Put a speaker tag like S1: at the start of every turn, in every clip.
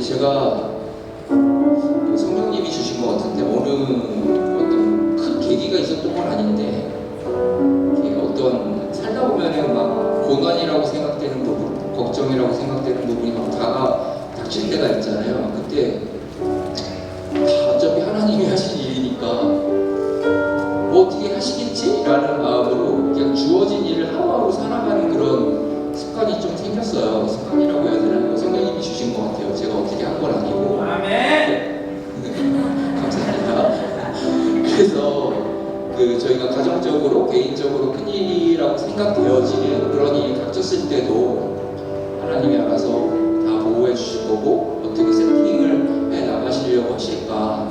S1: 제가 성령님이 주신 것 같은데 어느 어떤 큰 계기가 있었던 건 아닌데 어떤 살다 보면은 막 고난이라고 생각되는 부분, 걱정이라고 생각되는 부분이 막 닥칠 때가 있잖아요. 그때 다 어차피 하나님이 하신 일이니까 뭐 어떻게 하시겠지라는 마음으로 그냥 주어진 일을 하루하루 살아가는 그런 습관이 좀 생겼어요. 습관이라고 해야 되나요? 성령님이 주신 것 같아요. 제가 어떻게 한 건 아니고.
S2: 아멘.
S1: 감사합니다. 그래서 저희가 가정적으로 개인적으로 큰일이라고 생각되어지는 그런 일이 닥쳤을 때도 하나님이 알아서 다 보호해 주실 거고 어떻게 세팅을 해 나가시려고 하실까,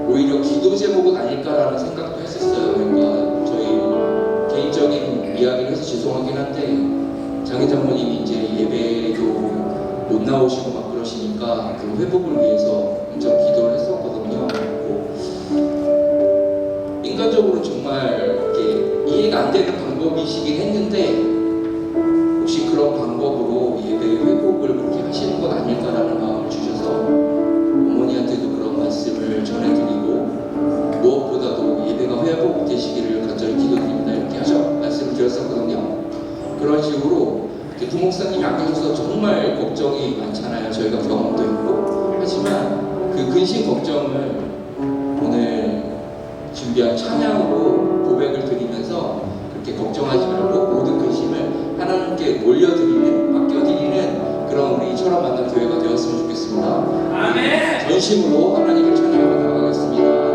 S1: 오히려 기도 제목은 아닐까라는 생각도 했었어요. 그러니까 저희 개인적인 이야기를 해서 죄송하긴 한데 장인 장모님이 이제 예배도 못 나오시고 막 그러시니까 그 회복을 위해서 엄청 기도를 했었거든요. 인간적으로 정말 이렇게 이해가 안 되는 방법이시긴 했는데 혹시 그런 방법으로 예배의 회복을 그렇게 하시는 건 아닐까라는 마음을 주셔서 어머니한테도 그런 말씀을 전해드리고 무엇보다도 예배가 회복되시기를 간절히 기도드립니다 이렇게 말씀을 드렸었거든요. 그런 식으로 부목사님이 아껴주셔서 정말 걱정이 많잖아요. 저희가 경험도 있고. 하지만 그 근심 걱정을 오늘 준비한 찬양으로 고백을 드리면서 그렇게 걱정하지 말고 모든 근심을 하나님께 올려드리는, 맡겨드리는 그런 우리처럼 만난 교회가 되었으면 좋겠습니다.
S2: 아멘.
S1: 전심으로 하나님을 찬양하며 나가겠습니다.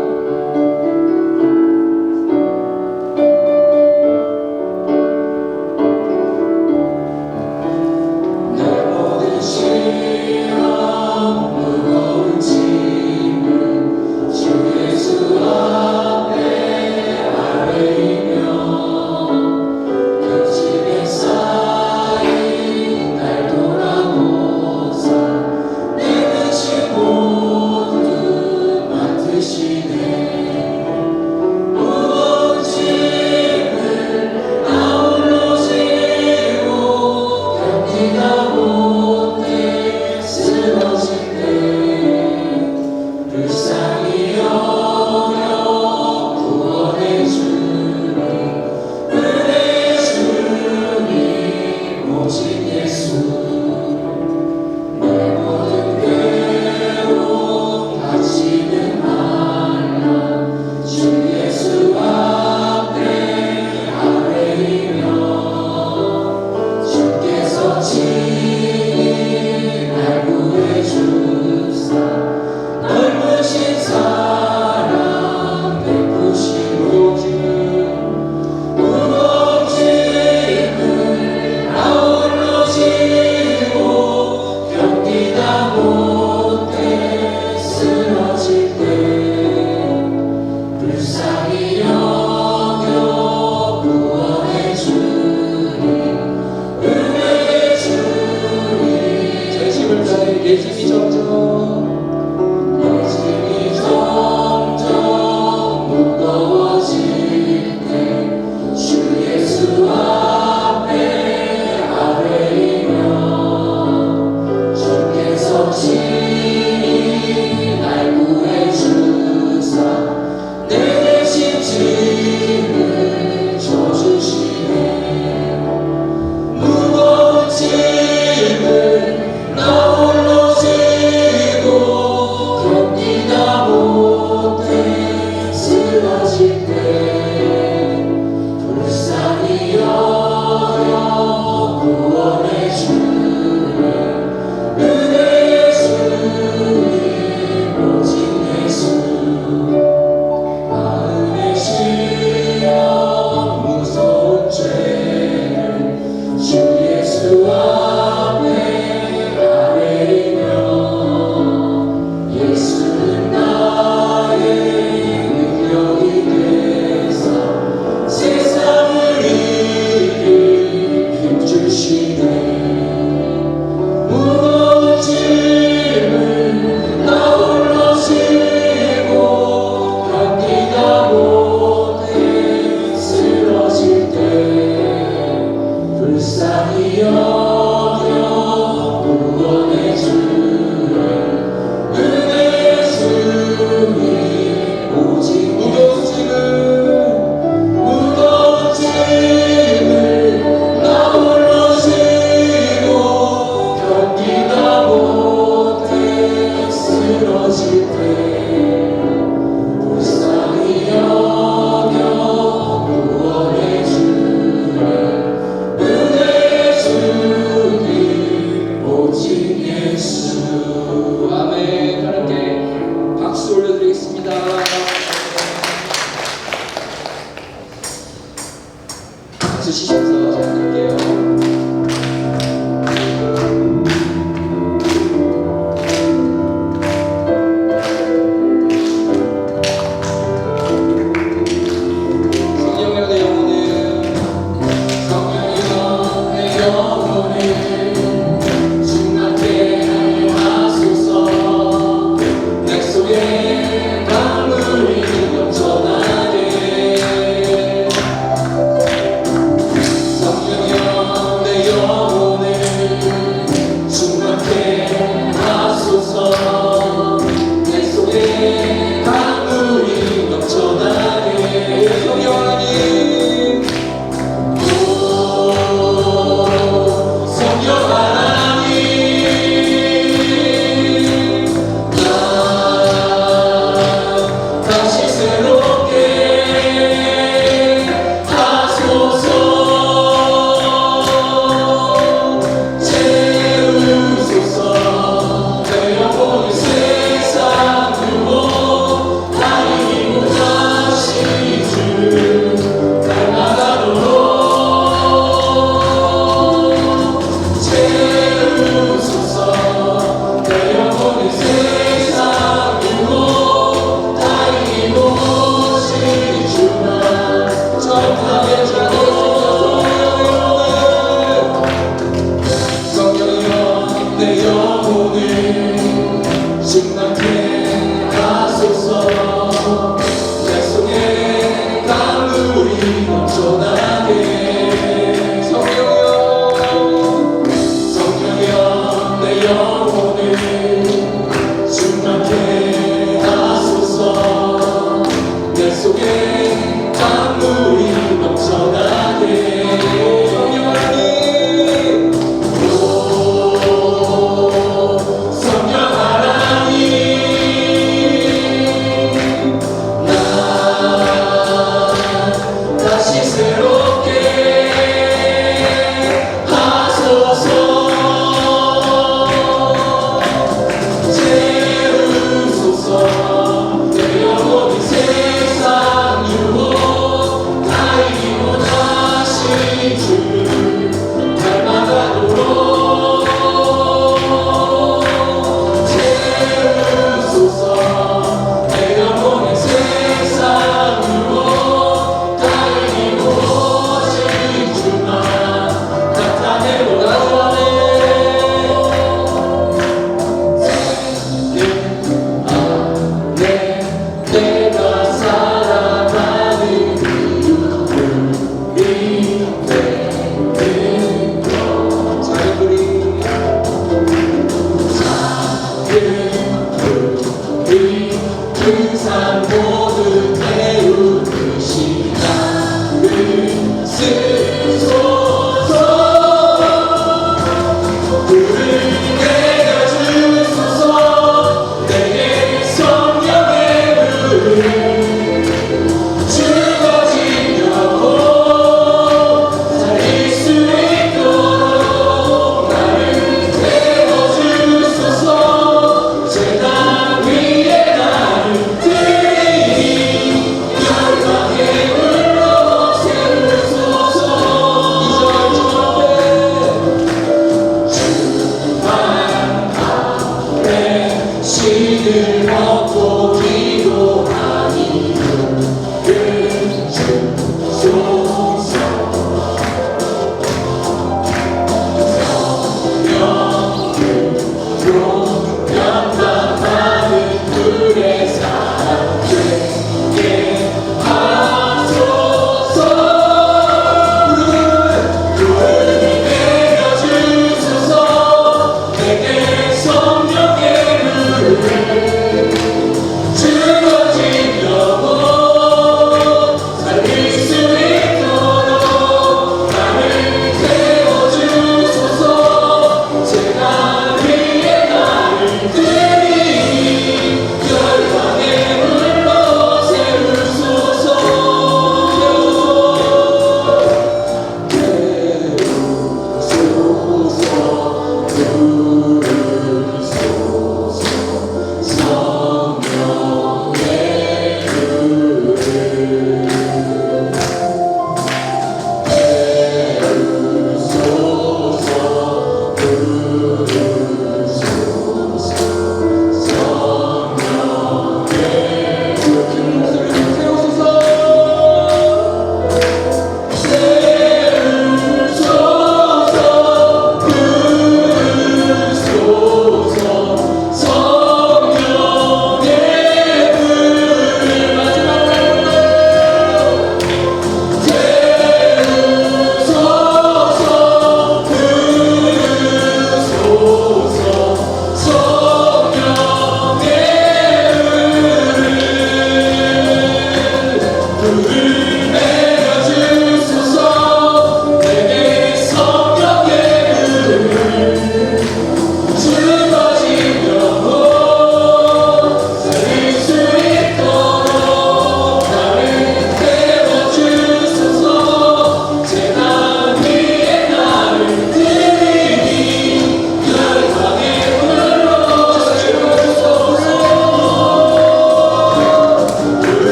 S3: 불쌍히 여겨 구원해 주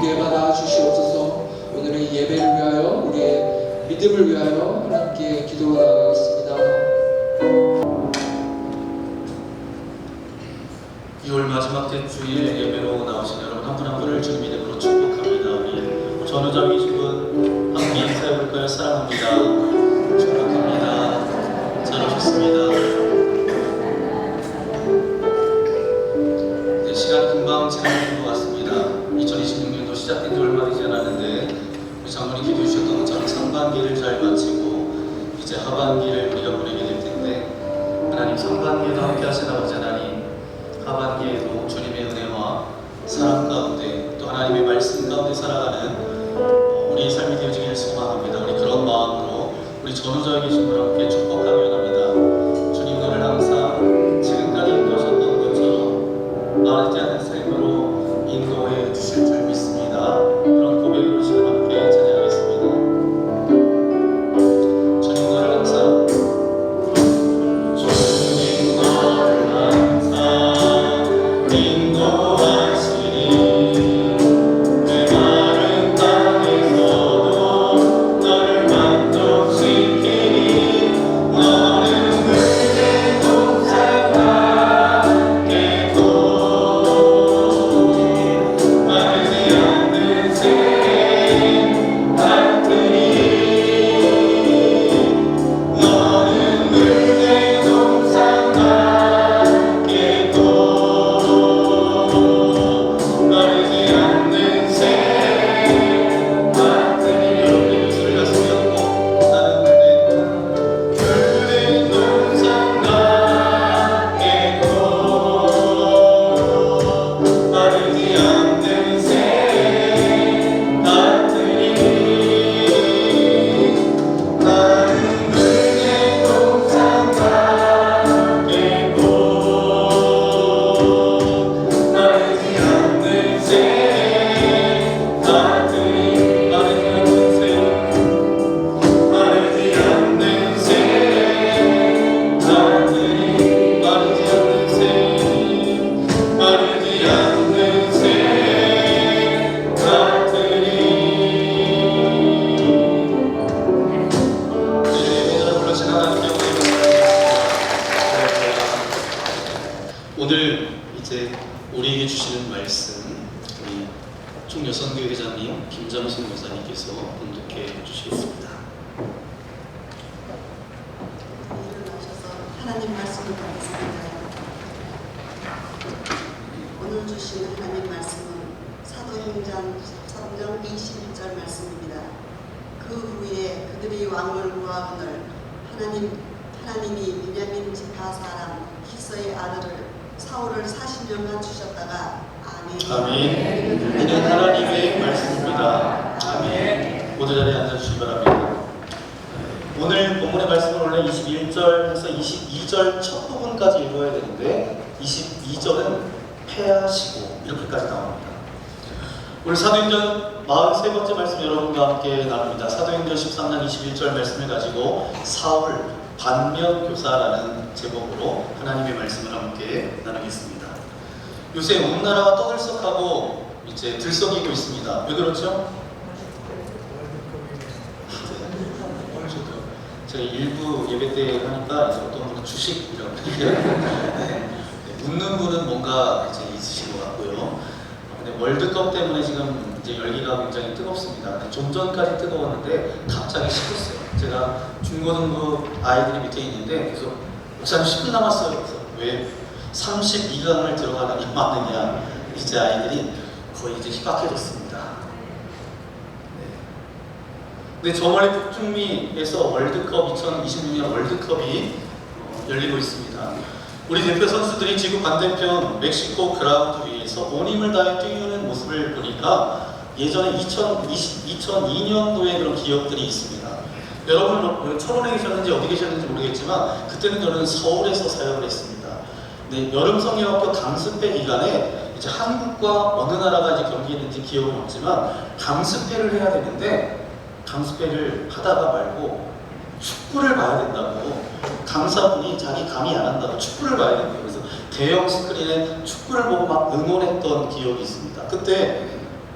S1: 함께 받아 주시옵소서. 오늘의 예배를 위하여 우리의 믿음을 위하여 하나님께 기도로 나아가겠습니다.
S3: 2월 마지막 주일 예배로 나오신 여러분 한 분 한 분을 주님 이름으로 축복합니다. 우리 전우장이신 분 함께 인사해 볼까요? 사랑합니다. 축복합니다. 잘 오셨습니다. 네, 시간 금방 지나는 것 같습니다. 2026년도 시작된 지 얼마 되지 않았는데 우리 장로님 기도해 주셨던 것처럼 상반기를 잘 마치고 이제 하반기를 우리가 보내게 될 텐데 하나님 상반기에도 함께 하신 아버지 하나님, 하반기에도 주님의 은혜와 사랑 가운데 또 하나님의 말씀 가운데 살아가는 우리의 삶이 되어지기를 소망합니다. 우리 그런 마음으로 우리 전우자에 계신 분 함께 축복하며 합니다. 주님 오늘 항상 지금까지 인도하셨던 것처럼 마르지 않는 삶으로 인도해 주실 줄 믿습니다. 그런 고백으로 시간 함께 찬양하겠습니다. 주님 오늘 항상 주님 너를 항상 인도하시니 내 마른 땅에서도 너를 만족시키니 너는 물의 동산과 깨고 마르지 않는 샘 같으니 너는 물의 동산과 깨고 마르지 않는 샘 같으니 여러분의 소리가 소리였고 나는 물의 동산과 깨고 마르지 않는 샘 같으니 나는 물의 동산과 깨고 마르지 않는 샘 같으니 마르지 않는 샘 마르지 않는 샘 같으니 마르지 않는 샘 마르지 않는 샘 같으니 예배자로 불러신 하나님의 오늘 이제 우리에게 주시는 말씀 우리 총여선교회 회장님 김정신 목사님께서 봉독해 주시겠습니다.
S4: 일어나셔서 하나님 말씀을 받겠습니다. 오늘 주시는 하나님 말씀은 사도행전 3장 21절 말씀입니다. 그 후에 그들이 왕을 구하거늘 하나님이 베냐민 지파 사람 기서의 아들을 사울을 40년간 주셨다가 아멘.
S3: 아멘. 이는 하나님의 말씀입니다. 아멘. 모두 자리에 앉아주시기 바랍니다. 오늘 본문의 말씀은 원래 21절에서 22절 첫 부분까지 읽어야 되는데 22절은 패하시고 이렇게까지 나옵니다. 오늘 사도행전 43번째 말씀 여러분과 함께 나눕니다. 사도행전 13장 21절 말씀을 가지고 사울 반면교사라는 제목으로 하나님의 말씀을 함께 나누겠습니다. 요새 온 나라가 떠들썩하고 이제 들썩이고 있습니다. 왜 그렇죠? 제가 일부 예배 때 하니까 이제 어떤 분은 주식이라고 웃는 분은 뭔가 이제 있으신 것 같고요. 근데 월드컵 때문에 지금 이제 열기가 굉장히 뜨겁습니다. 좀 전까지 뜨거웠는데 갑자기 식었어요. 제가 중고등부 아이들이 밑에 있는데 계속 목사님 10분 남았어요. 그래서 왜 32강을 들어가느냐 마느냐 이제 아이들이 거의 이제 희박해졌습니다. 근데 저 멀리 북중미에서 월드컵 2026년 월드컵이 열리고 있습니다. 우리 대표 선수들이 지구 반대편 멕시코 그라운드 위에서 온 힘을 다해 뛰는 모습을 보니까 예전에 2002년도에 그런 기억들이 있습니다. 여러분 철원에 계셨는지 어디 계셨는지 모르겠지만 그때는 저는 서울에서 사역을 했습니다. 근데 여름 성경학교 강습회 기간에 이제 한국과 어느 나라가 이제 경기했는지 기억은 없지만 강습회를 해야 되는데 강습회를 하다가 말고 축구를 봐야 된다고 강사분이 자기 강의 안 한다고 축구를 봐야 된다고 그래서 대형 스크린에 축구를 보고 막 응원했던 기억이 있습니다. 그때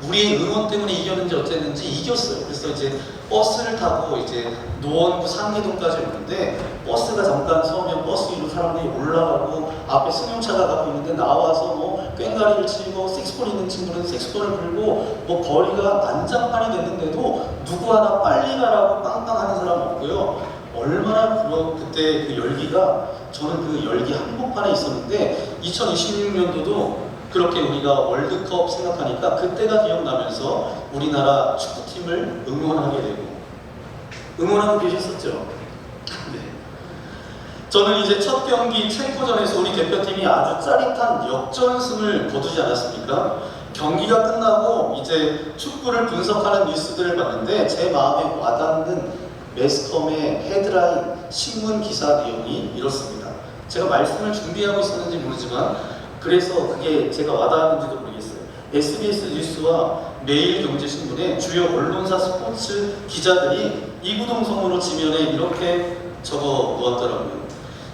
S3: 우리의 응원 때문에 이겼는지 어쨌는지 이겼어요. 그래서 이제 버스를 타고 이제 노원구 상계동까지 오는데 버스가 잠깐 서면 버스 위로 사람들이 올라가고 앞에 승용차가 가고 있는데 나와서 뭐 꽹가리를 치고 색스폰 있는 친구는 색스폰을 불고 뭐 거리가 난장판이 됐는데도 누구 하나 빨리 가라고 빵빵하는 사람 없고요. 얼마나 그때 그 열기가, 저는 그 열기 한복판에 있었는데 2026년도도 그렇게 우리가 월드컵 생각하니까 그때가 기억나면서 우리나라 축구팀을 응원하게 되고, 응원하고 계셨었죠? 네. 저는 이제 첫 경기 체코전에서 우리 대표팀이 아주 짜릿한 역전승을 거두지 않았습니까? 경기가 끝나고 이제 축구를 분석하는 뉴스들을 봤는데 제 마음에 와닿는 매스컴의 헤드라인 신문 기사 내용이 이렇습니다. 제가 말씀을 준비하고 있었는지 모르지만 그래서 그게 제가 와닿았는지도 모르겠어요. SBS 뉴스와 매일경제신문의 주요 언론사 스포츠 기자들이 이구동성으로 지면에 이렇게 적어 놓았더라고요.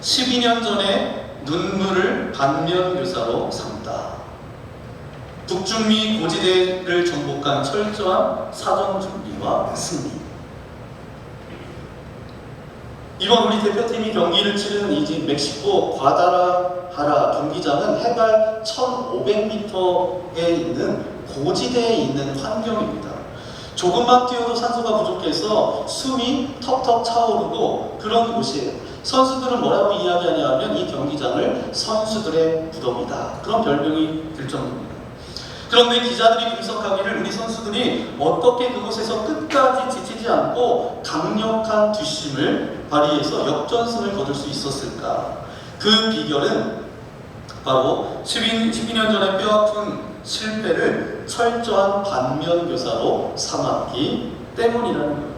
S3: 12년 전에 눈물을 반면교사로 삼다. 북중미 고지대를 정복한 철저한 사전 준비와 승리. 이번 우리 대표팀이 경기를 치르는 이 멕시코 과다라하라 경기장은 해발 1500m에 있는 고지대에 있는 환경입니다. 조금만 뛰어도 산소가 부족해서 숨이 턱턱 차오르고 그런 곳이에요. 선수들은 뭐라고 이야기하냐면 이 경기장을 선수들의 무덤이다. 그런 별명이 들 정도입니다. 그런데 기자들이 분석하기를 우리 선수들이 어떻게 그곳에서 끝까지 지치지 않고 강력한 뒷심을 발휘해서 역전승을 거둘 수 있었을까? 그 비결은 바로 12년 전에 뼈아픈 실패를 철저한 반면교사로 삼았기 때문이라는 거예요.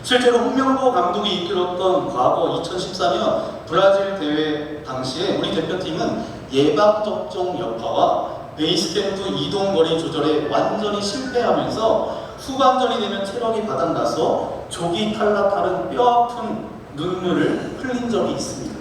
S3: 실제로 홍명보 감독이 이끌었던 과거 2014년 브라질 대회 당시에 우리 대표팀은 예방접종 여파와 베이스캠프 이동거리 조절에 완전히 실패하면서 후반전이 되면 체력이 바닥나서 조기 탈락하는 뼈아픈 눈물을 흘린 적이 있습니다.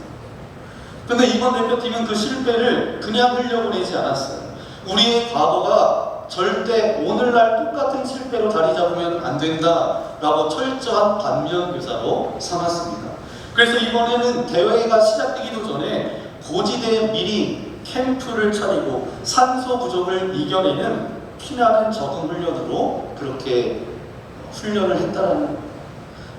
S3: 그런데 이번 대표팀은 그 실패를 그냥 흘려보내지 않았어요. 우리의 과거가 절대 오늘날 똑같은 실패로 자리 잡으면 안 된다라고 철저한 반면교사로 삼았습니다. 그래서 이번에는 대회가 시작되기도 전에 고지대에 미리 캠프를 차리고 산소 부족을 이겨내는 피나는 적응 훈련으로 그렇게 훈련을 했다라는 거예요.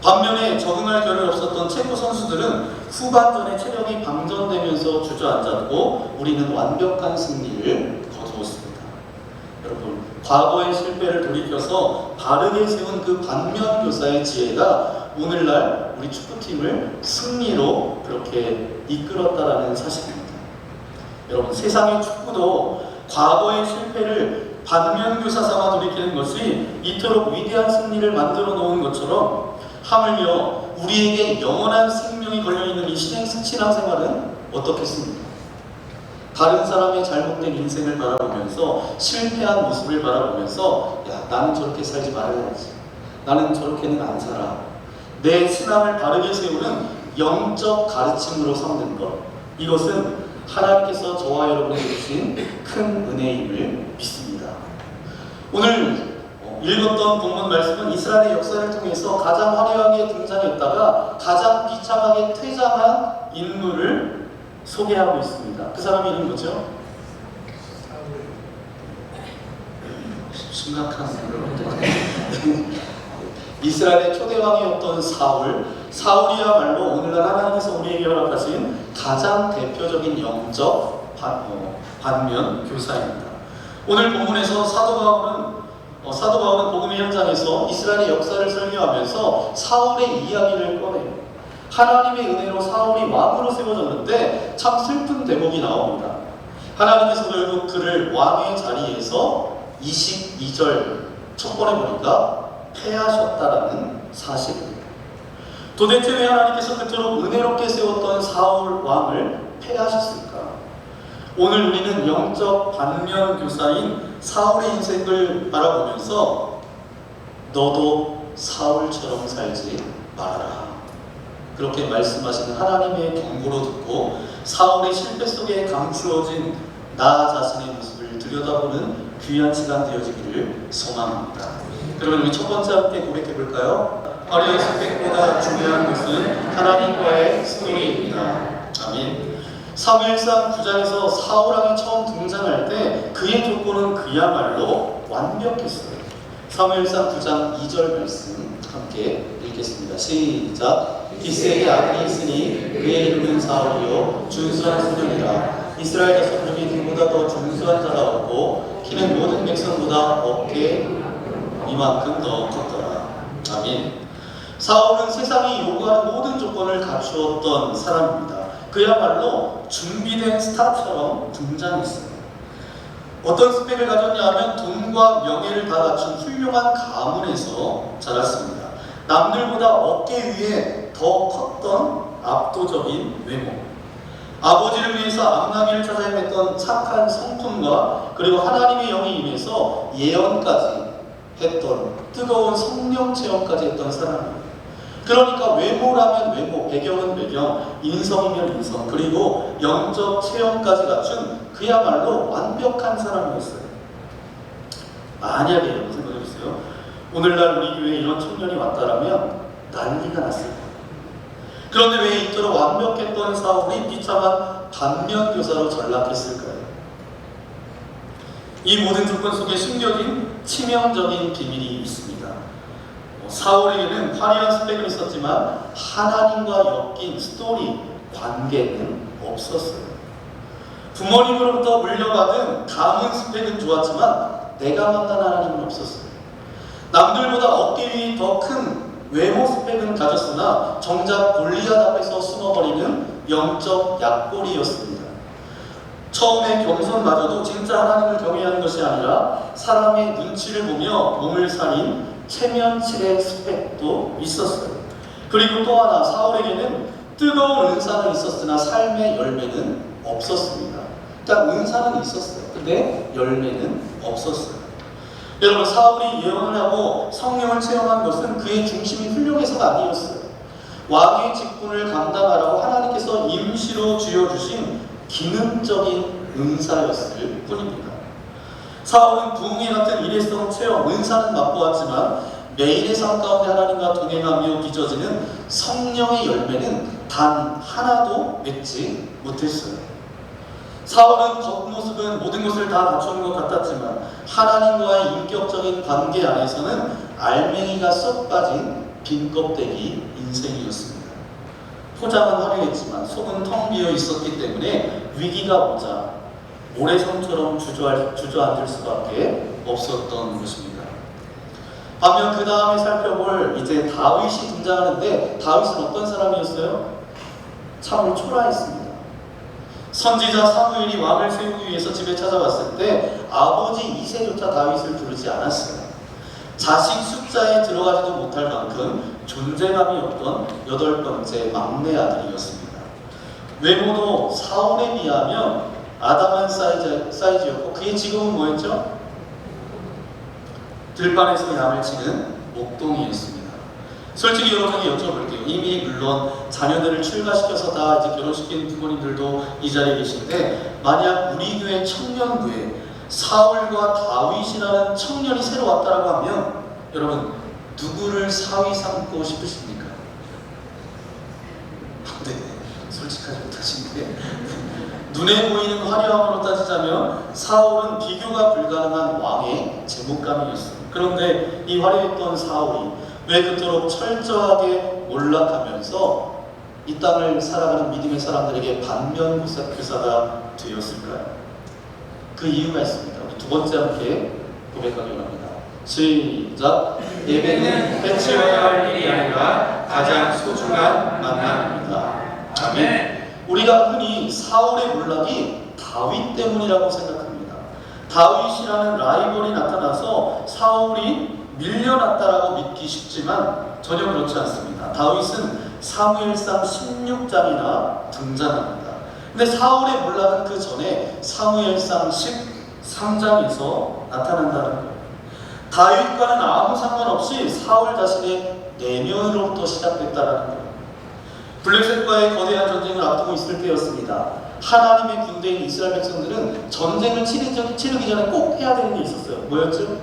S3: 반면에 적응할 겨를 없었던 체코 선수들은 후반전에 체력이 방전되면서 주저앉았고 우리는 완벽한 승리를 거두었습니다. 여러분, 과거의 실패를 돌이켜서 바르게 세운 그 반면교사의 지혜가 오늘날 우리 축구팀을 승리로 그렇게 이끌었다라는 사실입니다. 여러분, 세상의 축구도 과거의 실패를 반면교사 삼아 돌이키는 것이 이토록 위대한 승리를 만들어 놓은 것처럼 하물며 우리에게 영원한 생명이 걸려있는 이 신앙생활은 어떻겠습니까? 다른 사람의 잘못된 인생을 바라보면서 실패한 모습을 바라보면서 야, 나는 저렇게 살지 말아야지. 나는 저렇게는 안 살아. 내 신앙을 바르게 세우는 영적 가르침으로 삼는 것. 이것은 하나님께서 저와 여러분에게 주신 큰 은혜임을 믿습니다. 오늘 읽었던 본문 말씀은 이스라엘의 역사를 통해서 가장 화려하게 등장했다가 가장 비참하게 퇴장한 인물을 소개하고 있습니다. 그 사람이 이름이 뭐죠? 심각한 이스라엘의 초대왕이었던 사울이야말로 오늘날 하나님께서 우리에게 허락하신 가장 대표적인 영적 반면 교사입니다. 오늘 본문에서 사도 바울은 복음의 현장에서 이스라엘의 역사를 설교하면서 사울의 이야기를 꺼내요. 하나님의 은혜로 사울이 왕으로 세워졌는데 참 슬픈 대목이 나옵니다. 하나님께서 결국 그를 왕의 자리에서 22절 첫 번에 보니까 패하셨다라는 사실입니다. 도대체 왜 하나님께서 그토록 은혜롭게 세웠던 사울 왕을 패하셨을까? 오늘 우리는 영적 반면교사인 사울의 인생을 바라보면서 너도 사울처럼 살지 말아라. 그렇게 말씀하시는 하나님의 경고로 듣고 사울의 실패 속에 감추어진 나 자신의 모습을 들여다보는 귀한 시간 되어지기를 소망합니다. 그러면 우리 첫 번째 함께 고백해 볼까요? 화려한 스펙보다 중요한 것은 하나님과의 스토리입니다. 아멘. 사무엘상 9장에서 사울왕이 처음 등장할 때 그의 조건은 그야말로 완벽했어요. 사무엘상 9장 2절 말씀 함께 읽겠습니다. 시작. 기스에게 아들이 있으니 그의 이름은 사울이요 준수한 소년이라. 이스라엘 자손 중에 그보다 더 준수한 자가 없고 키는 모든 백성보다 어깨 이만큼 더 컸더라. 아멘. 사울은 세상이 요구하는 모든 조건을 갖추었던 사람입니다. 그야말로 준비된 스타처럼 등장했어요. 어떤 스펙을 가졌냐면 돈과 명예를 다 갖춘 훌륭한 가문에서 자랐습니다. 남들보다 어깨 위에 더 컸던 압도적인 외모, 아버지를 위해서 암나기를 찾아 헤맸던 착한 성품과 그리고 하나님의 영이 임해서 예언까지 했던 뜨거운 성령 체험까지 했던 사람이에요. 그러니까 외모라면 외모, 배경은 배경, 인성이면 인성, 그리고 영적 체험까지 갖춘 그야말로 완벽한 사람이었어요. 만약에 여러분 생각해보세요. 오늘날 우리 교회에 이런 청년이 왔다라면 난리가 났을 거예요. 그런데 왜 이토록 완벽했던 사울이 비참한 반면교사로 전락했을까요? 이 모든 조건 속에 숨겨진 치명적인 비밀이 있습니다. 사울에게는 화려한 스펙은 있었지만 하나님과 엮인 스토리, 관계는 없었어요. 부모님으로부터 물려받은 가문 스펙은 좋았지만 내가 만난 하나님은 없었어요. 남들보다 어깨 위에 더 큰 외모 스펙은 가졌으나 정작 골리앗 앞에서 숨어버리는 영적 약골이었습니다. 처음에 겸손마저도 진짜 하나님을 경외하는 것이 아니라 사람의 눈치를 보며 몸을 사린 체면치레 스펙도 있었어요. 그리고 또 하나 사울에게는 뜨거운 은사는 있었으나 삶의 열매는 없었습니다. 그러니까 은사는 있었어요. 근데 열매는 없었어요. 여러분, 사울이 예언을 하고 성령을 체험한 것은 그의 중심이 훌륭해서가 아니었어요. 왕의 직분을 감당하라고 하나님께서 임시로 쥐어주신 기능적인 은사였을 뿐입니다. 사울은 부흥회 같은 일회성 체험, 은사는 맛보았지만 매일의 삶 가운데 하나님과 동행하며 빚어지는 성령의 열매는 단 하나도 맺지 못했어요. 사울은 겉모습은 모든 것을 다 갖추는 것 같았지만 하나님과의 인격적인 관계 안에서는 알맹이가 쏙 빠진 빈 껍데기 인생이었습니다. 포장은 화려했지만 속은 텅 비어 있었기 때문에 위기가 오자 모래성처럼 주저앉을 수밖에 없었던 것입니다. 반면 그 다음에 살펴볼 이제 다윗이 등장하는데 다윗은 어떤 사람이었어요? 참으로 초라했습니다. 선지자 사무엘이 왕을 세우기 위해서 집에 찾아왔을 때 아버지 이새조차 다윗을 부르지 않았어요. 자식 숫자에 들어가지도 못할 만큼 존재감이 없던 8번째 막내 아들이었습니다. 외모도 사울에 비하면 아담한 사이즈였고 그의 직업은 뭐였죠? 들판에서 양을 치는 목동이었습니다. 솔직히 여러분에게 여쭤볼게요. 이미 물론 자녀들을 출가시켜서 다 이제 결혼시킨 부모님들도 이 자리에 계신데 만약 우리 교회 청년부에 사울과 다윗이라는 청년이 새로 왔다라고 하면 여러분 누구를 사위 삼고 싶으십니까? 네, 솔직하지 못하신데 눈에 보이는 화려함으로 따지자면 사울은 비교가 불가능한 왕의 제목감이었어요. 그런데 이 화려했던 사울이 왜 그토록 철저하게 몰락하면서 이 땅을 살아가는 믿음의 사람들에게 반면교사가 되었을까요? 그 이유가 있습니다. 우리 두 번째 함께 고백하기 원합니다. 시작! 예배는 해치워야 할 일이 아니라 가장 소중한 만남입니다. 아멘. 우리가 흔히 사울의 몰락이 다윗 때문이라고 생각합니다. 다윗이라는 라이벌이 나타나서 사울이 밀려났다라고 믿기 쉽지만 전혀 그렇지 않습니다. 다윗은 사무엘상 16장이나 등장합니다. 근데 사울의 몰락은 그 전에 사무엘상 13장에서 나타난다는 거예요. 다윗과는 아무 상관없이 사울 자신의 내면으로부터 시작됐다는 거예요. 블레셋과의 거대한 전쟁을 앞두고 있을 때였습니다. 하나님의 군대인 이스라엘 백성들은 전쟁을 치르기 전에 꼭 해야 되는 게 있었어요. 뭐였죠?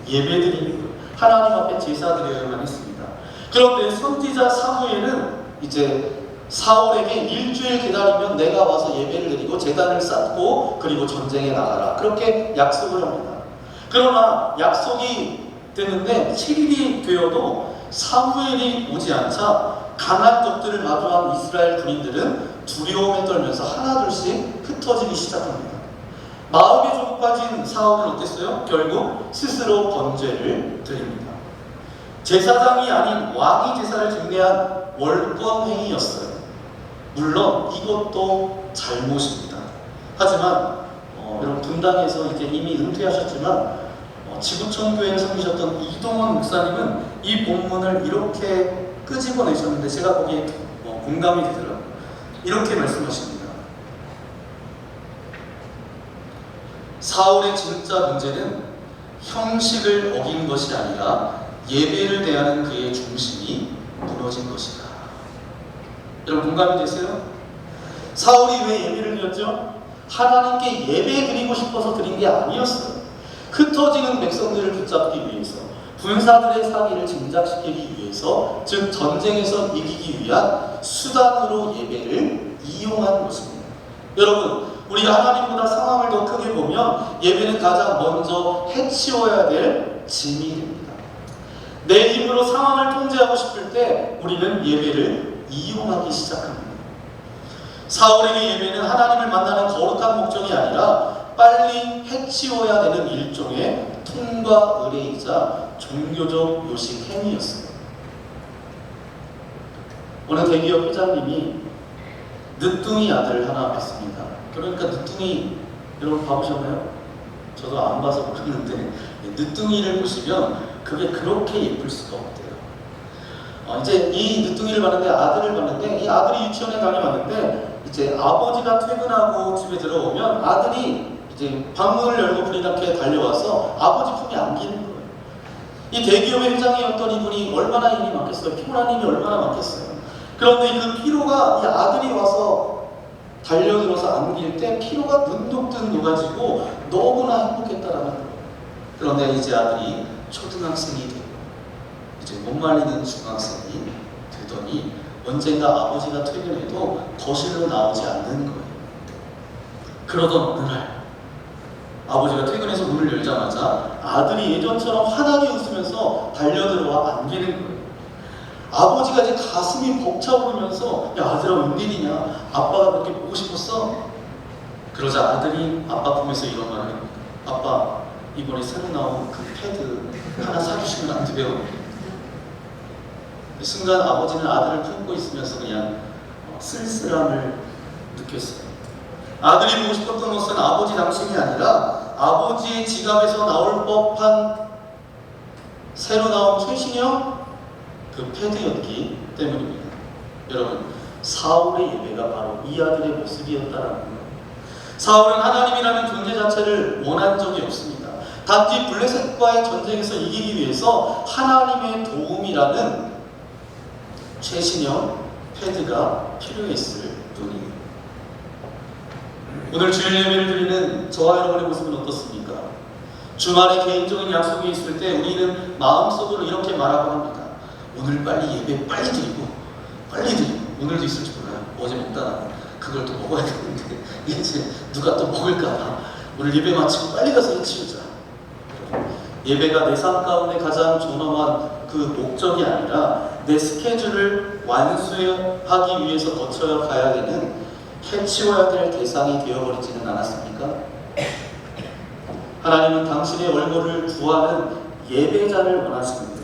S3: 예배드리는 거예요. 하나님 앞에 제사 드려야만 했습니다. 그런데 선지자 사무엘은 이제 사울에게 일주일 기다리면 내가 와서 예배를 드리고 제단을 쌓고 그리고 전쟁에 나가라, 그렇게 약속을 합니다. 그러나 약속이 됐는데 7일이 되어도 사무엘이 오지 않자 강한 적들을 마주한 이스라엘 군인들은 두려움에 떨면서 하나둘씩 흩어지기 시작합니다. 마음이 조급해진 사울은 어땠어요? 결국 스스로 번제를 드립니다. 제사장이 아닌 왕이 제사를 증례한 월권행위였어요. 물론 이것도 잘못입니다. 하지만 여러분 분당에서 이제 이미 은퇴하셨지만 지구촌 교회를 섬기셨던 이동원 목사님은 이 본문을 이렇게 끄집어내셨는데 제가 거기에 공감이 되더라고요. 이렇게 말씀하십니다. 사울의 진짜 문제는 형식을 어긴 것이 아니라 예배를 대하는 그의 중심이 무너진 것이다. 여러분 공감이 되세요? 사울이 왜 예배를 드렸죠? 하나님께 예배 드리고 싶어서 드린 게 아니었어요. 흩어지는 백성들을 붙잡기 위해서, 군사들의 사기를 짐작시키기 위해서, 즉 전쟁에서 이기기 위한 수단으로 예배를 이용한 것입니다. 여러분, 우리가 하나님보다 상황을 더 크게 보면 예배는 가장 먼저 해치워야 될 짐이 됩니다. 내 힘으로 상황을 통제하고 싶을 때 우리는 예배를 이용하기 시작합니다. 사울에게 예배는 하나님을 만나는 거룩한 목적이 아니라 빨리 해치워야 되는 일종의 통과 의례이자 종교적 요식 행위였습니다. 어느 대기업 회장님이 늦둥이 아들 하나 뵀습니다. 그러니까 늦둥이 여러분 봐보셨나요? 저도 안 봐서 모르는데 늦둥이를 보시면 그게 그렇게 예쁠 수가 없대요. 이제 이 늦둥이를 봤는데, 아들을 봤는데, 이 아들이 유치원에 다녀왔는데 이제 아버지가 퇴근하고 집에 들어오면 아들이 이제 방문을 열고 불이 나게 달려와서 아버지 품에 안기는 거예요. 이 대기업의 회장이었던 이분이 얼마나 힘이 많겠어요? 피곤한 힘이 얼마나 많겠어요? 그런데 그 피로가 이 아들이 와서 달려들어서 안길 때 피로가 눈 녹듯 녹아지고 너무나 행복했다라는 거예요. 그런데 이제 아들이 초등학생이 되고 이제 못 말리는 중학생이 되더니 언젠가 아버지가 퇴근해도 거실로 나오지 않는 거예요. 그러던 어느 날 아버지가 퇴근해서 문을 열자마자 아들이 예전처럼 환하게 웃으면서 달려들어와 안기는 거예요. 아버지가 이제 가슴이 벅차오르면서 야 아들아 웬일이냐, 아빠가 그렇게 보고 싶었어? 그러자 아들이 아빠 품에서 이런 말을 합니다. 아빠 이번에 새로 나온 그 패드 하나 사주시면 안 돼요? 그 순간 아버지는 아들을 품고 있으면서 그냥 쓸쓸함을 느꼈어요. 아들이 보고 싶었던 것은 아버지 당신이 아니라 아버지의 지갑에서 나올 법한 새로 나온 최신형 그 패드였기 때문입니다. 여러분, 사울의 예배가 바로 이 아들의 모습이었다라는 거예요. 사울은 하나님이라는 존재 자체를 원한 적이 없습니다. 단지 블레셋과의 전쟁에서 이기기 위해서 하나님의 도움이라는 최신형 패드가 필요했을 뿐이에요. 오늘 주일 예배를 드리는 저와 여러분의 모습은 어떻습니까? 주말에 개인적인 약속이 있을 때 우리는 마음속으로 이렇게 말하고 합니다. 오늘 빨리 예배 빨리 드리고 오늘도 있을지 몰라요. 어제 먹다 남은 그걸 또 먹어야 되는데 이제 누가 또 먹을까봐 오늘 예배 마치고 빨리 가서 해치우자. 예배가 내 삶 가운데 가장 존엄한 그 목적이 아니라 내 스케줄을 완수하기 위해서 거쳐야 가야 되는 해치워야 될 대상이 되어버리지는 않았습니까? 하나님은 당신의 얼굴을 구하는 예배자를 원하시는데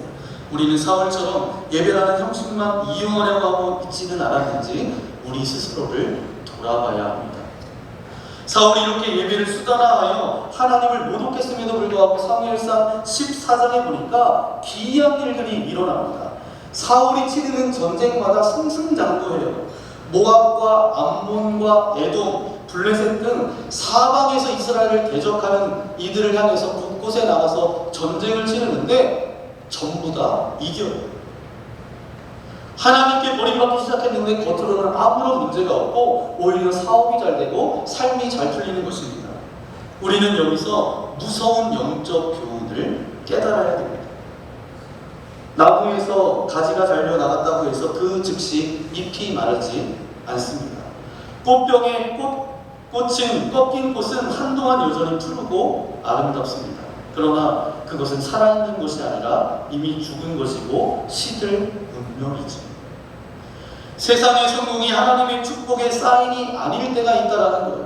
S3: 우리는 사울처럼 예배라는 형식만 이용하려고 하고 있지는 않았는지 우리 스스로를 돌아봐야 합니다. 사울이 이렇게 예배를 수단화하여 하나님을 모독했음에도 불구하고 사무엘상 14장에 보니까 기이한 일들이 일어납니다. 사울이 치르는 전쟁마다 승승장구해요. 모압과 암몬과 에돔, 블레셋 등 사방에서 이스라엘을 대적하는 이들을 향해서 곳곳에 나가서 전쟁을 치르는데 전부 다 이겨요. 하나님께 버림받기 시작했는데 겉으로는 아무런 문제가 없고 오히려 사업이 잘 되고 삶이 잘 풀리는 것입니다. 우리는 여기서 무서운 영적 교훈을 깨달아야 됩니다. 나무에서 가지가 잘려 나갔다고 해서 그 즉시 잎이 마르지 않습니다. 꽃병에 꽃은 꺾인 꽃은 한동안 여전히 푸르고 아름답습니다. 그러나 그것은 살아있는 것이 아니라 이미 죽은 것이고 시들 운명이지. 세상의 성공이 하나님의 축복의 사인이 아닐 때가 있다라는 거예요.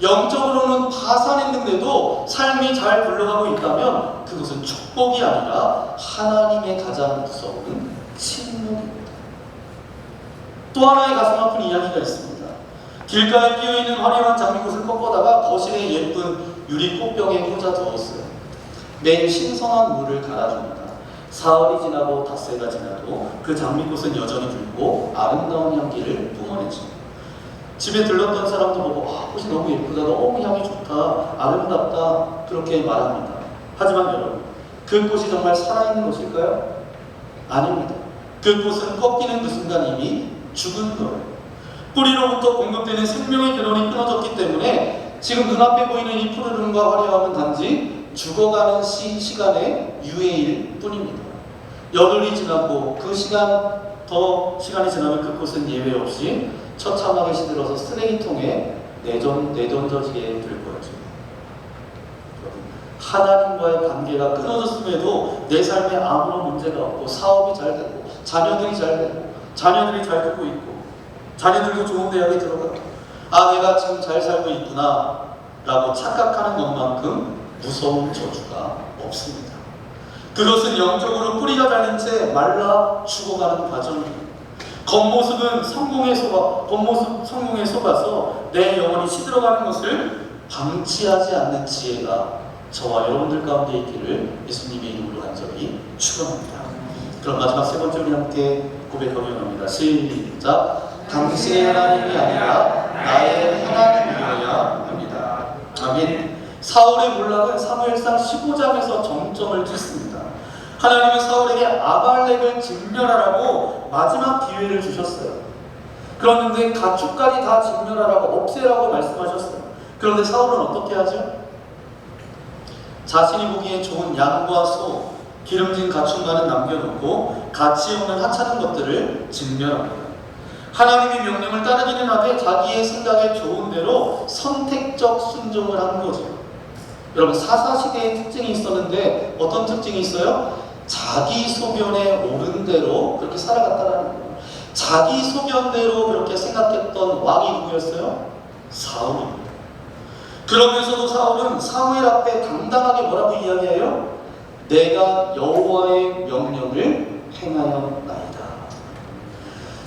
S3: 영적으로는 다 살았는데도 삶이 잘 굴러가고 있다면 그것은 축복이 아니라 하나님의 가장 무서운 침묵입니다. 또 하나의 가슴 아픈 이야기가 있습니다. 길가에 피어있는 화려한 장미꽃을 꺾어다가 거실에 예쁜 유리 꽃병에 꽂아 두었어요. 매일 신선한 물을 갈아줍니다. 사흘이 지나고 닷새가 지나도 그 장미꽃은 여전히 붉고 아름다운 향기를 뿜어내죠. 집에 들렀던 사람도 보고 꽃이 너무 예쁘다, 너무 향이 좋다, 아름답다 그렇게 말합니다. 하지만 여러분, 그 꽃이 정말 살아있는 것일까요? 아닙니다. 그 꽃은 꺾이는 그 순간 이미 죽은 거예요. 뿌리로부터 공급되는 생명의 근원이 끊어졌기 때문에 지금 눈앞에 보이는 이 푸르름과 화려함은 단지 죽어가는 시간의 유해일 뿐입니다. 열흘이 지나고 그 시간이 지나면 그 꽃은 예외 없이 처참하게 시들어서 쓰레기통에 내던져지게 될 거죠. 하나님과의 관계가 끊어졌음에도 내 삶에 아무런 문제가 없고 사업이 잘 되고 자녀들이 잘 되고 자녀들이 잘 크고 있고 자녀들도 좋은 대학에 들어가고 내가 지금 잘 살고 있구나 라고 착각하는 것만큼 무서운 저주가 없습니다. 그것은 영적으로 뿌리가 달린 채 말라 죽어가는 과정입니다. 겉모습은 성공에 속아서 내 영혼이 시들어가는 것을 방치하지 않는 지혜가 저와 여러분들 가운데 있기를 예수님의 이름으로 간절히 축원합니다. 그럼 마지막 세 번째 우리 함께 고백하고 연합니다. 시작. 당신의 하나님이 아니라 나의 하나님이어야 합니다. 아멘. 사울의 몰락은 사무엘상 15장에서 정점을 찍습니다. 하나님은 사울에게 아말렉을 진멸하라고 마지막 기회를 주셨어요. 그런데 가축까지 다 진멸하라고 없애라고 말씀하셨어요. 그런데 사울은 어떻게 하죠? 자신이 보기에 좋은 양과 소, 기름진 가축만은 남겨놓고 가치 없는 하찮은 것들을 진멸합니다. 하나님의 명령을 따르기는 하되 자기의 생각에 좋은 대로 선택적 순종을 한 거죠. 여러분, 사사시대의 특징이 있었는데 어떤 특징이 있어요? 자기 소견에 옳은 대로 그렇게 살아갔다는 거예요. 자기 소견대로 그렇게 생각했던 왕이 누구였어요? 사울입니다. 그러면서도 사울은 사무엘 앞에 당당하게 뭐라고 이야기해요? 내가 여호와의 명령을 행하였나이다.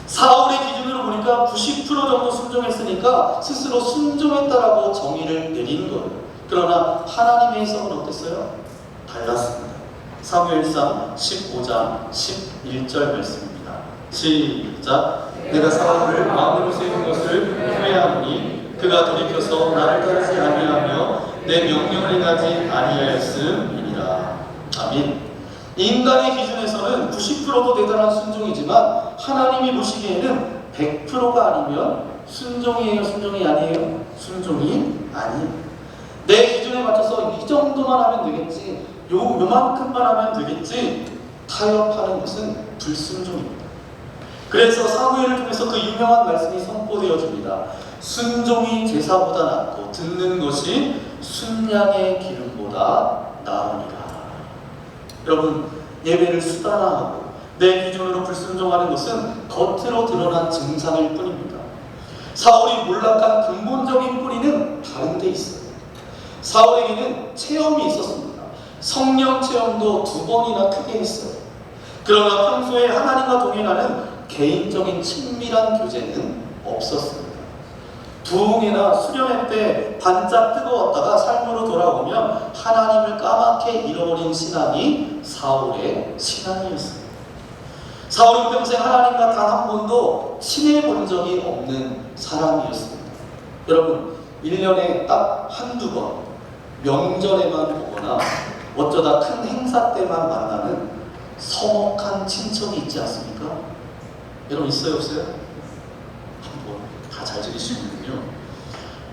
S3: 사울의 기준으로 보니까 90% 정도 순종했으니까 스스로 순종했다라고 정의를 내린 거예요. 그러나 하나님의 해석은 어땠어요? 달랐습니다. 사무엘상 15장 11절 말씀입니다. 시작. 내가 사울을 마음으로 세운 것을 후회하노니 그가 돌이켜서 나를 따르지 아니하며 내 명령을 행하지 아니하였음이니라. 아멘. 인간의 기준에서는 90%도 대단한 순종이지만 하나님이 보시기에는 100%가 아니면 순종이에요? 순종이 아니에요? 순종이 아니에요. 내 기준에 맞춰서 이 정도만 하면 되겠지, 요만큼만 하면 되겠지 타협하는 것은 불순종입니다. 그래서 사무엘을 통해서 그 유명한 말씀이 선포되어집니다. 순종이 제사보다 낫고 듣는 것이 순양의 기름보다 나으니라. 여러분, 예배를 수단화하고 내 기준으로 불순종하는 것은 겉으로 드러난 증상일 뿐입니다. 사울이 몰락한 근본적인 뿌리는 다른 데 있어요. 사울에게는 체험이 있었습니다. 성령 체험도 2번이나 크게 했어요. 그러나 평소에 하나님과 동행하는 개인적인 친밀한 교제는 없었습니다. 부흥회나 수련회 때 반짝 뜨거웠다가 삶으로 돌아오면 하나님을 까맣게 잃어버린 신앙이 사울의 신앙이었습니다. 사울은 평생 하나님과 단 한 번도 친해본 적이 없는 사람이었습니다. 여러분, 1년에 딱 한두 번 명절에만 보거나 어쩌다 큰 행사 때만 만나는 서먹한 친척이 있지 않습니까? 여러분 있어요 없어요? 한번 다 잘 지내시는군요.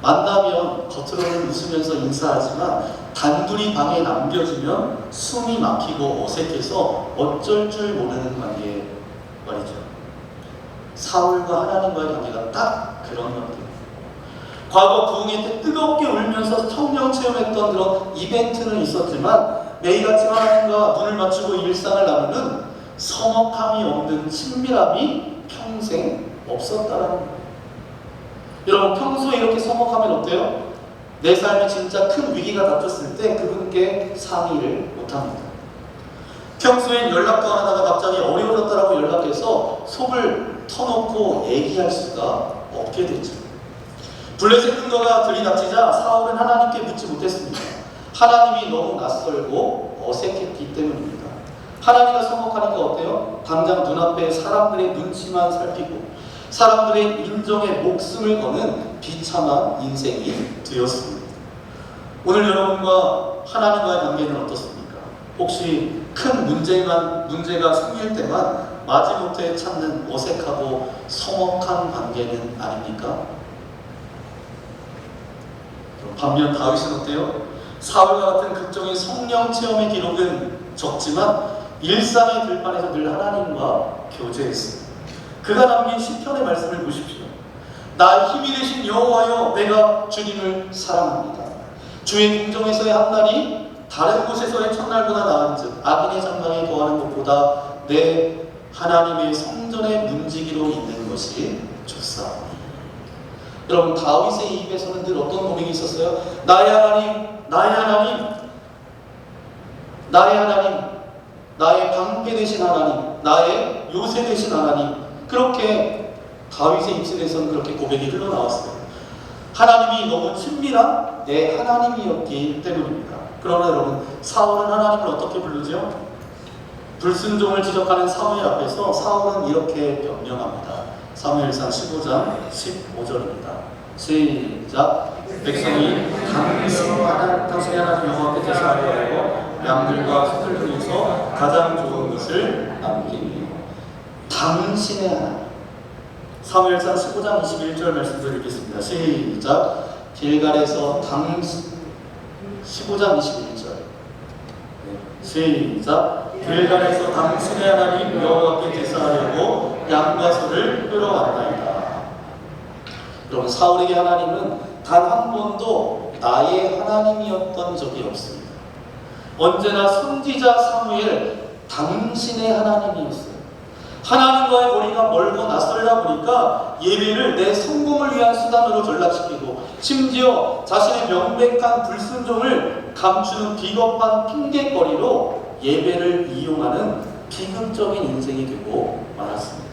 S3: 만나면 겉으로는 웃으면서 인사하지만 단둘이 방에 남겨주면 숨이 막히고 어색해서 어쩔 줄 모르는 관계 말이죠. 사울과 하나님과의 관계가 딱 그런 관계예요. 과거 부흥회 때 뜨겁게 울면서 성령 체험했던 그런 이벤트는 있었지만 매일같이 하나님과 눈을 맞추고 일상을 나누는 서먹함이 없는 친밀함이 평생 없었다라는 거예요. 여러분 평소에 이렇게 서먹하면 어때요? 내 삶에 진짜 큰 위기가 닥쳤을 때 그분께 상의를 못합니다. 평소엔 연락도 안 하다가 갑자기 어려워졌다라고 연락해서 속을 터놓고 얘기할 수가 없게 됐죠. 블레셋 군거가 들이닥치자 사울은 하나님께 묻지 못했습니다. 하나님이 너무 낯설고 어색했기 때문입니다. 하나님과 서먹하니까 어때요? 당장 눈앞에 사람들의 눈치만 살피고 사람들의 인정에 목숨을 거는 비참한 인생이 되었습니다. 오늘 여러분과 하나님과의 관계는 어떻습니까? 혹시 큰 문제가 생길 때만 마지못해 찾는 어색하고 서먹한 관계는 아닙니까? 반면 다윗은 어때요? 사울과 같은 극적인 성령 체험의 기록은 적지만 일상의 들판에서 늘 하나님과 교제했습니다. 그가 남긴 시편의 말씀을 보십시오. 나의 힘이 되신 여호와여 내가 주님을 사랑합니다. 주의 궁정에서의 한 날이 다른 곳에서의 첫날보다 나은즉 악인의 장막에 거하는 것보다 내 하나님의 성전에 문지기로 있는 것이 좋사오니. 여러분 다윗의 입에서는 늘 어떤 고백이 있었어요? 나의 하나님, 나의 하나님, 나의 하나님, 나의 방패 되신 하나님, 나의 요새 되신 하나님. 그렇게 다윗의 입술에서는 그렇게 고백이 흘러나왔어요. 하나님이 너무 친밀한 내 하나님이었기 때문입니다. 그러나 여러분 사울은 하나님을 어떻게 부르죠? 불순종을 지적하는 사무엘 앞에서 사울은 이렇게 변명합니다. 사무엘상 15장 15절입니다. 시작. 백성이 당신의 하나님 여호와께 제사하려고 양들과 소들 중에서 가장 좋은 것을 남기니 당신의 하나님. 사무엘상 15장 21절 말씀을 읽겠습니다. 시작. 길갈에서 15장 21절. 시작. 길갈에서 당신의 하나님 여호와께 제사하려고 양과 소를 끌어왔나이다. 여러분 사울에게 하나님은 단 한 번도 나의 하나님이었던 적이 없습니다. 언제나 선지자 사무엘 당신의 하나님이었어요. 하나님과의 거리가 멀고 낯설다 보니까 예배를 내 성공을 위한 수단으로 전락시키고 심지어 자신의 명백한 불순종을 감추는 비겁한 핑계거리로 예배를 이용하는 비극적인 인생이 되고 말았습니다.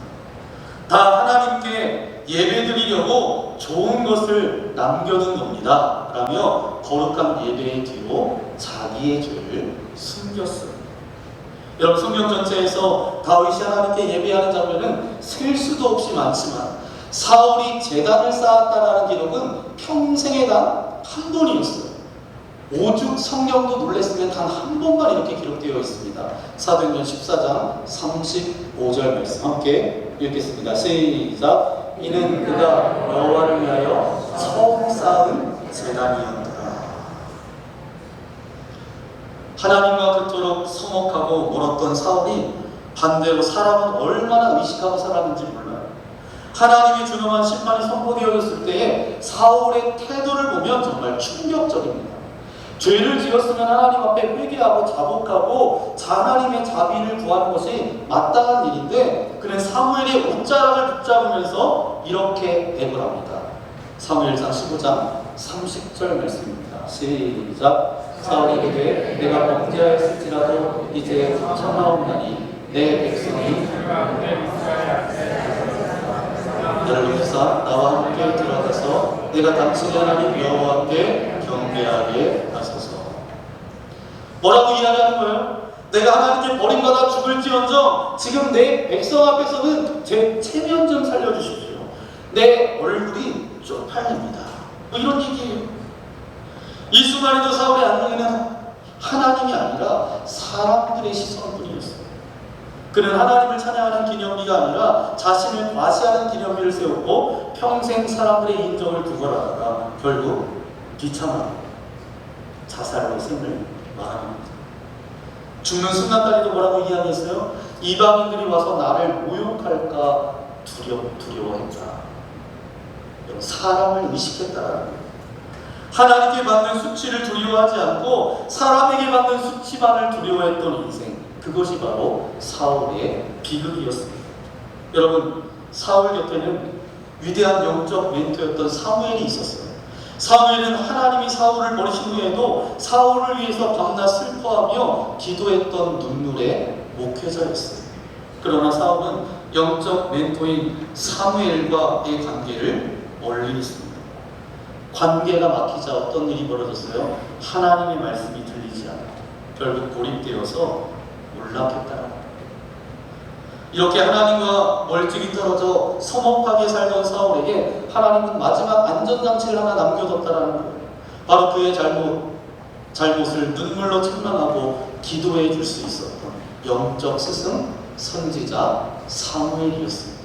S3: 다 하나님께 예배드리려고 좋은 것을 남겨둔 겁니다 라며 거룩한 예배의 뒤로 자기의 죄를 숨겼습니다. 여러분 성경 전체에서 다윗이 하나님께 예배하는 장면은 셀 수도 없이 많지만 사울이 제단을 쌓았다라는 기록은 평생에 단 한 번이었어요. 오죽 성경도 놀랬으면 단 한 번만 이렇게 기록되어 있습니다. 사도행전 14장 35절 말씀 함께 읽겠습니다. 시작. 이는 그가 여호와를 위하여 처음 쌓은 제단이었더라. 하나님과 그토록 서먹하고 멀었던 사울이 반대로 사람은 얼마나 의식하고 살았는지 몰라요. 하나님이 준엄한 심판이 선포되어졌을 때에 사울의 태도를 보면 정말 충격적입니다. 죄를 지었으면 하나님 앞에 회개하고 자복하고 하나님의 자비를 구하는 것이 마땅한 일인데 그는 사무엘의 옷자락을 붙잡으면서 이렇게 애걸합니다. 사무엘상 15장 30절 말씀입니다. 시작. 사울이 이르되 내가 범죄하였을지라도 이제 참나옵나니 내 백성이 너를 위해서 나와 함께 들어가서 내가 당신의 하나님 여호와께 경배하게 하소서. 뭐라고 이야기하는 거예요? 내가 하나님께 버림받아 죽을지언정 지금 내 백성 앞에서는 제 체면 좀 살려주십시오. 내 얼굴이 쪽팔립니다. 뭐 이런 얘기예요. 이 순간에도 사울의 안경에는 하나님이 아니라 사람들의 시선뿐이었어요. 그는 하나님을 찬양하는 기념비가 아니라 자신을 과시하는 기념비를 세웠고 평생 사람들의 인정을 구걸하다가 결국 비참하게 자살로 생을 마감합니다. 죽는 순간까지도 뭐라고 이야기했어요? 이방인들이 와서 나를 모욕할까 두려워했다. 사람을 의식했다라는 거예요. 하나님께 받는 수치를 두려워하지 않고 사람에게 받는 수치만을 두려워했던 인생, 그것이 바로 사울의 비극이었습니다. 여러분, 사울 곁에는 위대한 영적 멘토였던 사무엘이 있었어요. 사무엘은 하나님이 사울을 버리신 후에도 사울을 위해서 밤낮 슬퍼하며 기도했던 눈물의 목회자였어요. 그러나 사울은 영적 멘토인 사무엘과의 관계를 멀리 했습니다. 관계가 막히자 어떤 일이 벌어졌어요? 하나님의 말씀이 들리지 않고 결국 고립되어서 몰락했다. 이렇게 하나님과 멀찍이 떨어져 서먹하게 살던 사울에게 하나님은 마지막 안전장치를 하나 남겨뒀다라는 거예요. 바로 그의 잘못을 눈물로 책망하고 기도해 줄 수 있었던 영적 스승, 선지자 사무엘이었습니다.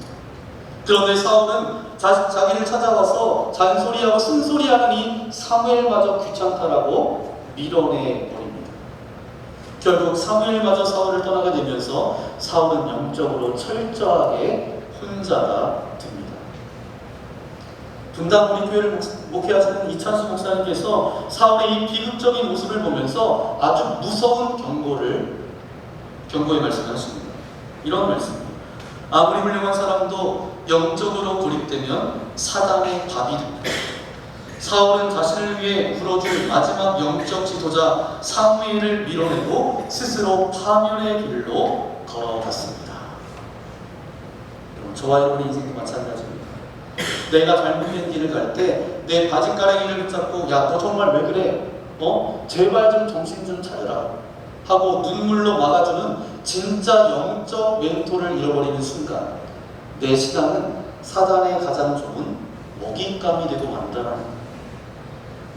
S3: 그런데 사울은 자기를 찾아와서 잔소리하고 쓴소리하는 이 사무엘마저 귀찮다라고 밀어내버립니다. 결국 사무엘마저 사울을 떠나게 되면서 사울은 영적으로 철저하게 혼자가 됩니다. 분당 우리 교회를 목회하시는 이찬수 목사님께서 사울의 이 비극적인 모습을 보면서 아주 무서운 경고의 말씀을 하십니다. 이런 말씀입니다. 아무리 훌륭한 사람도 영적으로 고립되면 사단의 밥이 됩니다. 사울은 자신을 위해 불어줄 마지막 영적 지도자 사무엘을 밀어내고 스스로 파멸의 길로 걸어갔습니다. 저와 여러분의 인생도 마찬가지입니다. 내가 잘못된 길을 갈 때 내 바지가랑이를 붙잡고 야, 너 정말 왜 그래? 제발 좀 정신 좀 차려라 하고 눈물로 막아주는 진짜 영적 멘토를 잃어버리는 순간 내 신앙은 사단의 가장 좋은 먹잇감이 되고 만다라는 거예요.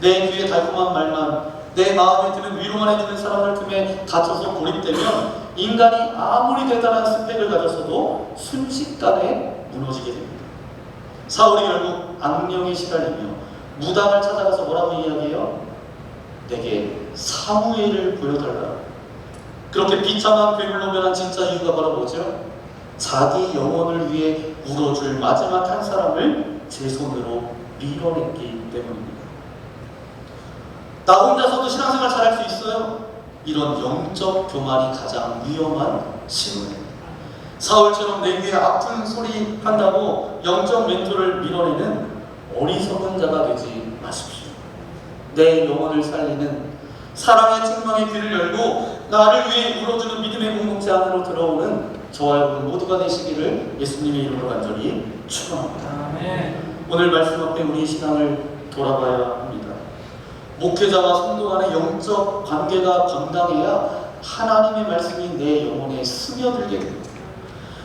S3: 내 귀에 달콤한 말만, 내 마음에 드는 위로만 해주는 사람들 틈에 갇혀서 고립되면 인간이 아무리 대단한 스펙을 가졌어도 순식간에 무너지게 됩니다. 사울이 결국 악령에 시달리며 무당을 찾아가서 뭐라고 이야기해요? 내게 사무엘을 보여달라. 그렇게 비참한 괴물로 변한 진짜 이유가 바로 뭐죠? 자기 영혼을 위해 울어줄 마지막 한 사람을 제 손으로 밀어냈기 때문입니다. 나 혼자서도 신앙생활 잘할 수 있어요? 이런 영적 교만이 가장 위험한 신호입니다. 사울처럼 내 귀에 아픈 소리 한다고 영적 멘토를 밀어내는 어리석은 자가 되지 마십시오. 내 영혼을 살리는 사랑의 책망의 귀를 열고 나를 위해 울어주는 믿음의 공동체 안으로 들어오는 저와 여러분 모두가 되시기를 예수님의 이름으로 간절히 축원합니다.
S2: 아멘.
S3: 오늘 말씀 앞에 우리의 신앙을 돌아봐야 합니다. 목회자와 성도 간의 영적 관계가 건강해야 하나님의 말씀이 내 영혼에 스며들게 됩니다.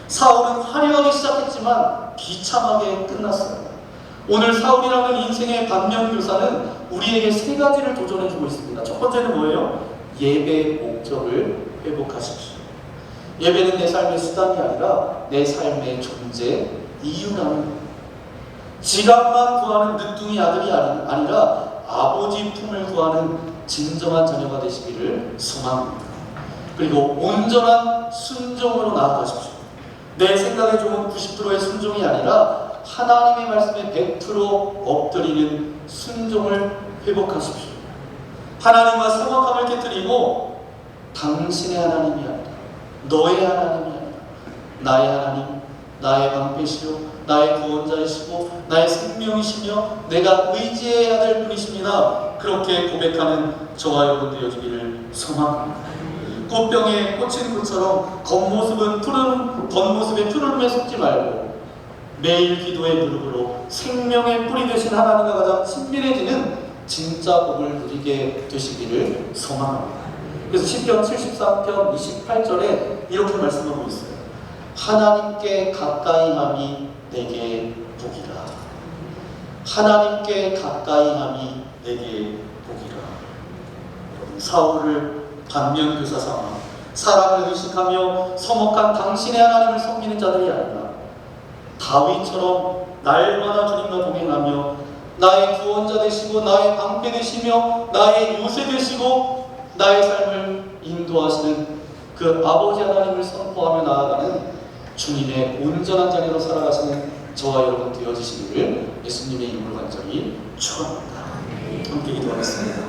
S3: 사울은 화려하게 시작했지만 비참하게 끝났어요. 오늘 사울이라는 인생의 반면교사는 우리에게 세 가지를 도전해주고 있습니다. 첫 번째는 뭐예요? 예배의 목적을 회복하십시오. 예배는 내 삶의 수단이 아니라 내 삶의 존재, 이유라는 거예요. 지갑만 구하는 늦둥이 아들이 아니라 아버지 품을 구하는 진정한 자녀가 되시기를 소망합니다. 그리고 온전한 순종으로 나아가십시오. 내 생각에 좋은 90%의 순종이 아니라 하나님의 말씀에 100% 엎드리는 순종을 회복하십시오. 하나님과 성악함을 깨뜨리고 당신의 하나님이 아니라 너의 하나님이 아니라 나의 하나님, 나의 방패시요 나의 구원자이시고 나의 생명이시며 내가 의지해야 될 분이십니다. 그렇게 고백하는 저와 여러분 되어주기를 소망합니다. 꽃병에 꽂힌 것처럼 겉모습에 푸른함에 속지 말고 매일 기도의 무릎으로 생명의 뿌리 되신 하나님과 가장 친밀해지는 진짜 복을 누리게 되시기를 소망합니다. 그래서 시편 73편 28절에 이렇게 말씀하고 있어요. 하나님께 가까이함이 내게 복이라. 하나님께 가까이함이 내게 복이라. 사울을 반면교사 삼아 사람을 의식하며 서먹한 당신의 하나님을 섬기는 자들이 아니라 다윗처럼 날마다 주님과 동행하며 나의 구원자 되시고 나의 방패 되시며 나의 요새 되시고 나의 삶을 인도하시는 그 아버지 하나님을 선포하며 나아가는 주님의 온전한 자녀로 살아가시는 저와 여러분 되어주시기를 예수님의 이름으로 간절히 축원합니다. 함께 기도하겠습니다.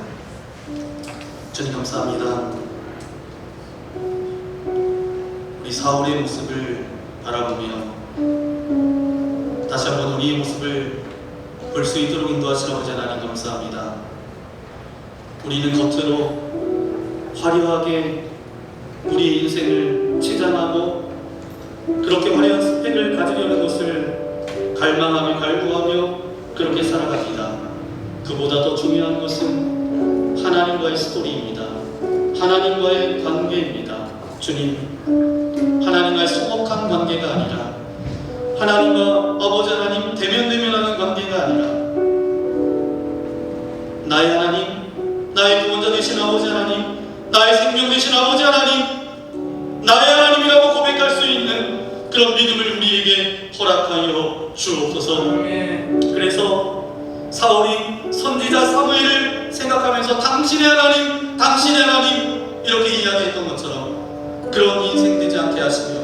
S3: 주님 감사합니다. 우리 사울의 모습을 바라보며 다시 한번 우리의 모습을 볼 수 있도록 인도하시는 아버지 하나님 감사합니다. 우리는 겉으로 화려하게 우리의 인생을 치장하고 그렇게 화려한 스펙을 가지려는 것을 갈망하며 갈구하며 그렇게 살아갑니다. 그보다 더 중요한 것은 하나님과의 스토리입니다. 하나님과의 관계입니다. 주님, 하나님과의 소목한 관계가 아니라 하나님과 아버지 하나님 대면대면하는 관계가 아니라 나의 하나님, 나의 구원자 되신 아버지 하나님, 나의 생명 되신 아버지 하나님, 나의 하나님이라고 고백할 수 있는 그런 믿음을 우리에게 허락하여 주옵소서. 그래서 사울이 선지자 사무엘을 생각하면서 당신의 하나님, 당신의 하나님 이렇게 이야기했던 것처럼 그런 인생 되지 않게 하시며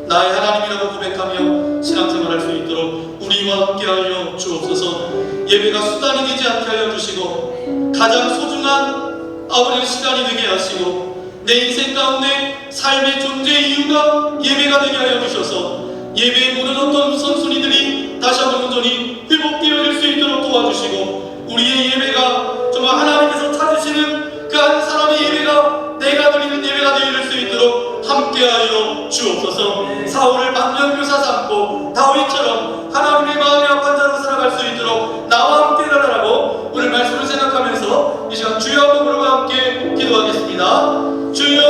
S3: 나의 하나님이라고 고백하며 신앙생활할 수 있도록 우리와 함께하여 주옵소서. 예배가 수단이 되지 않게 하여 주시고 가장 소중한 아버지의 시간이 되게 하시고 내 인생 가운데 삶의 존재 이유가 예배가 되게 하여 주셔서 예배의 모든 어떤 우선순위들이 다시 한번 온전히 회복되어질 수 있도록 도와주시고 우리의 예배가 정말 하나님께서 찾으시는 그 한 사람의 예배가 내가 드리는 예배가 되어질 수 있도록 함께하여 주옵소서. 사울을 반면교사 삼고 다윗처럼 하나님의 마음에 합한 자로 살아갈 수 있도록 나와 함께 일어나라고 오늘 말씀을 생각하면서 이 시간 주여 한번 부르고 함께 기도하겠습니다. 주여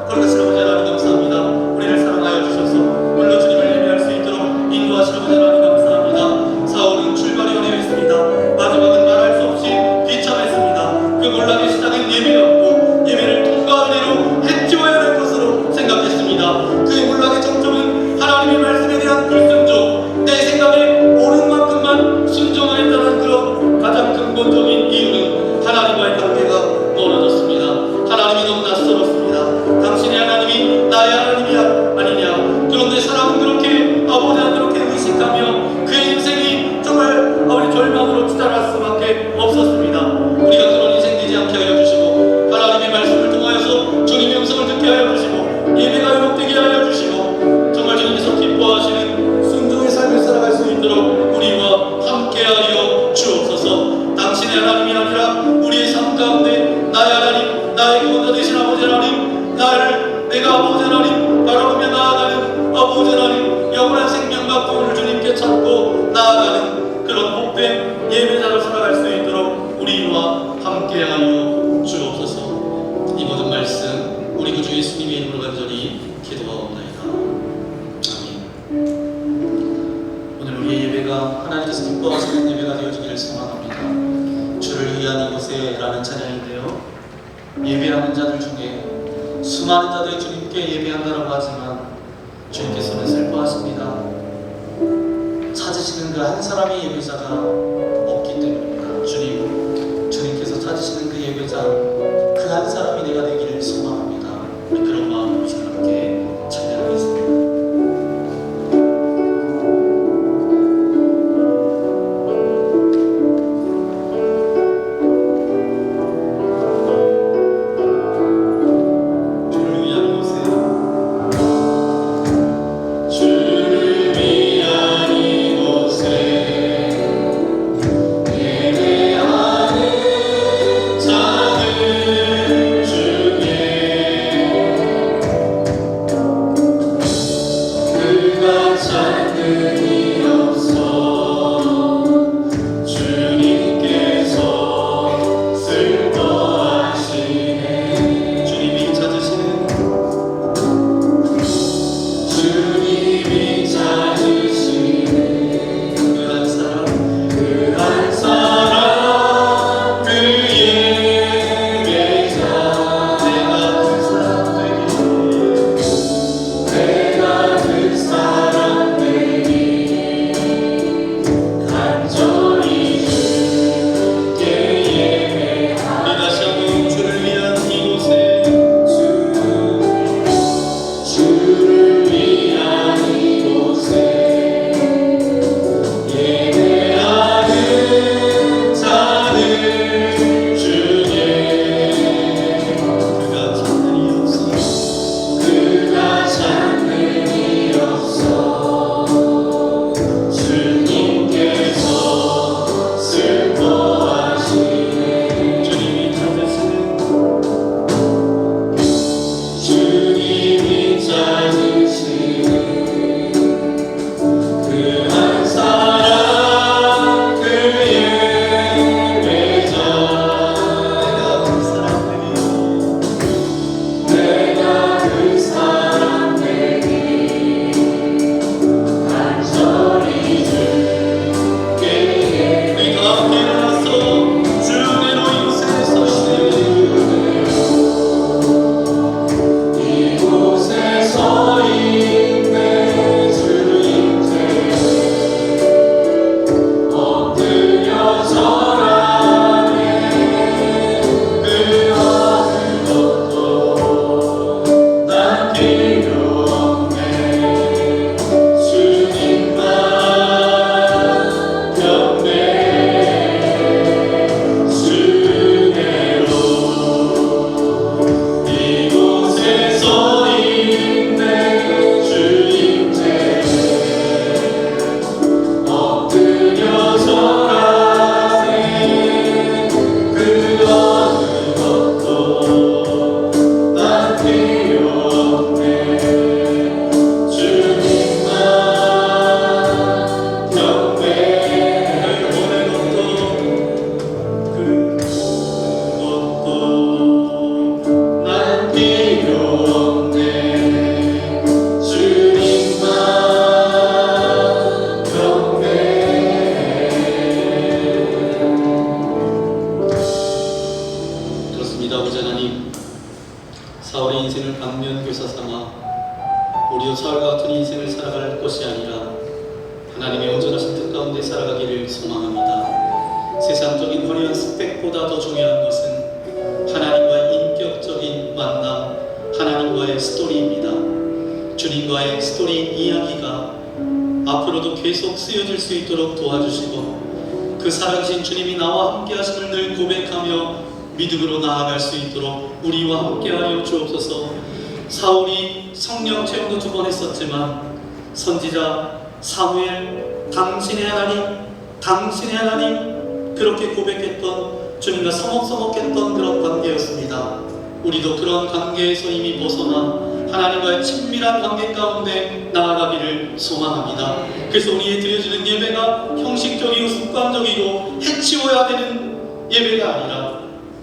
S3: 거룩하신 아버지 하나님 감사합니다. 우리를 사랑하여 주셔서 오늘도 주님을 예배할 수 있도록 인도하신 아버지 하나님 감사합니다. 사울은 출발이 어려웠습니다. 마지막은 말할 수 없이 비참했습니다. 그 논란의 시작은 예배였고 예배를 통과 은혜로 해치워야 할 것으로 생각했습니다. 그의 논란의 정점은 하나님의 말씀에 대한 불순종, 내 생각에 옳은 만큼만 순종하였다는 그런 가장 근본적인 이유는 하나님과의 관계가 멀어졌습니다. 하나님이 너무 낯설었습니다. 당신의 하나님이 나의 하나님이 아니냐. 그런데 사람은 그렇게 아버지는 그렇게 의식하며 그의 인생이 정말 아버지 절망으로 치달을 수밖에 없었습니다. 우리가 그런 인생 되지 않게 하여 주시고 하나님의 말씀을 통하여서 주님의 음성을 듣게 하여 주시고 예배가 회복되게 하여 주시고 정말 주님께서 기뻐하시는 순종의 삶을 살아갈 수 있도록 우리와 함께하여 주옵소서. 당신의 하나님이 아니라 우리의 삶 가운데 나의 하나님, 나의 구원자 되신 아버지 하나님, 내가 아버지 하나님 바라보며 나아가는 아버지 하나님, 영원한 생명과 구원을 주님께 찾고 나아가는 그런 복된 예배자로 살아갈 수 있도록 우리와 함께하여 주옵소서. 이 모든 말씀 우리 구주 예수님의 이름으로 간절히 기도하옵나이다. 아멘. 오늘 우리의 예배가 하나님께서 기뻐하시는 예배가 되어지기를 소망합니다. 주를 위한 이곳에 라는 찬양인데요, 예배하는 자들 중에 수많은 자들이 주님께 예배한다라고 하지만 주님께서는 슬퍼하십니다. 찾으시는 그 한 사람의 예배자가 없기 때문입니다. 주님께서 찾으시는 그 예배자, 그 한 사람이 내가 되기를 소망합니다. 우리 그런 마음으로 함께 찬양하겠습니다.
S5: 자들 중에
S3: 사울의 인생을 반면교사 삼아 우리도 사울과 같은 인생을 살아갈 것이 아니라 하나님의 온전하신 뜻 가운데 살아가기를 소망합니다. 세상적인 화려한 스펙보다 더 중요한 것은 하나님과의 인격적인 만남, 하나님과의 스토리입니다. 주님과의 스토리 이야기가 앞으로도 계속 쓰여질 수 있도록 도와주시고 그 살아계신 주님이 나와 함께 하심을 늘 고백하며 믿음으로 나아갈 수 있도록 우리와 함께하여 주옵소서. 사울이 성령 체험도 2번 했었지만 선지자 사무엘 당신의 하나님 그렇게 고백했던 주님과 서먹서먹했던 그런 관계였습니다. 우리도 그런 관계에서 이미 벗어나 하나님과의 친밀한 관계 가운데 나아가기를 소망합니다. 그래서 우리의 드려지는 예배가 형식적이고 습관적이고 해치워야 되는 예배가 아니라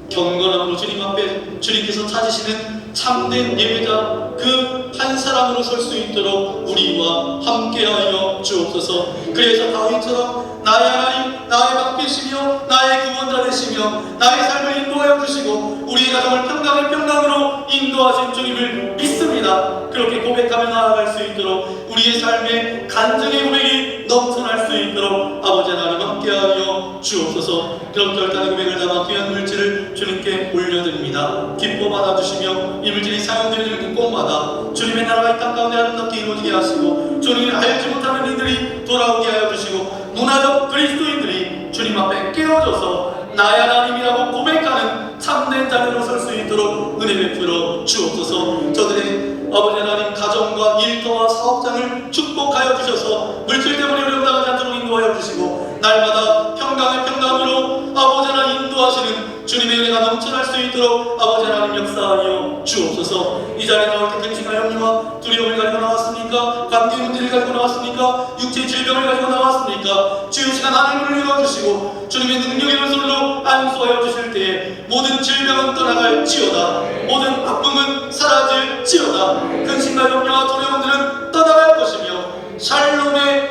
S3: 경건함으로 주님 앞에 주님께서 찾으시는 참된 예배자 그 한 사람으로 설 수 있도록 우리와 함께하여 주옵소서. 그래서 다윗처럼 나의 하나님, 나의 방패시며 나의 구원자 되시며 나의 삶을 인도하여 주시고 우리의 가정을 평강으로 인도하신 주님을 믿습니다. 그렇게 고백하며 나아갈 수 있도록 우리의 삶에 간증의 고백이 넘쳐날 수 있도록 아버지 하나님 함께하여 주옵소서. 그런 결단의 고백을 담아 귀한 물질을 주님께 올려드립니다. 기뻐 받아주시며 이 물질이 사용되는 곳곳마다 주님의 나라가 이 땅 가운데 아름답게 이루어지게 하시고 주님을 알지 못하는 이들이 돌아오게 하여 주시고 문화적 그리스도인들이 주님 앞에 깨어져서 나의 하나님이라고 고백하는 참된 자녀로 설 수 있도록 은혜 베풀어 주옵소서. 저들의 아버지 하나님 가정과 일터와 사업장을 축복하여 주셔서 물질 때문에 어려움 당하지 않도록 인도하여 주시고 날마다 평강으로 아버지 하나님 인도하시는 주님의 은혜가 넘쳐날 수 있도록 아버지 하나님 역사하여 주옵소서. 이 자리에 나올 때 근심과 염려와 두려움을 가지고 나왔습니까? 관계 문제를 가지고 나왔습니까? 육체 질병을 가지고 나왔습니까? 주여 시간 하늘을 열어주시고 주님의 능력의 손으로 안수하여 주실 때에 모든 질병은 떠나갈지어다, 모든 아픔은 사라질지어다, 근심과 염려와 두려움들은 떠나갈 것이며 샬롬의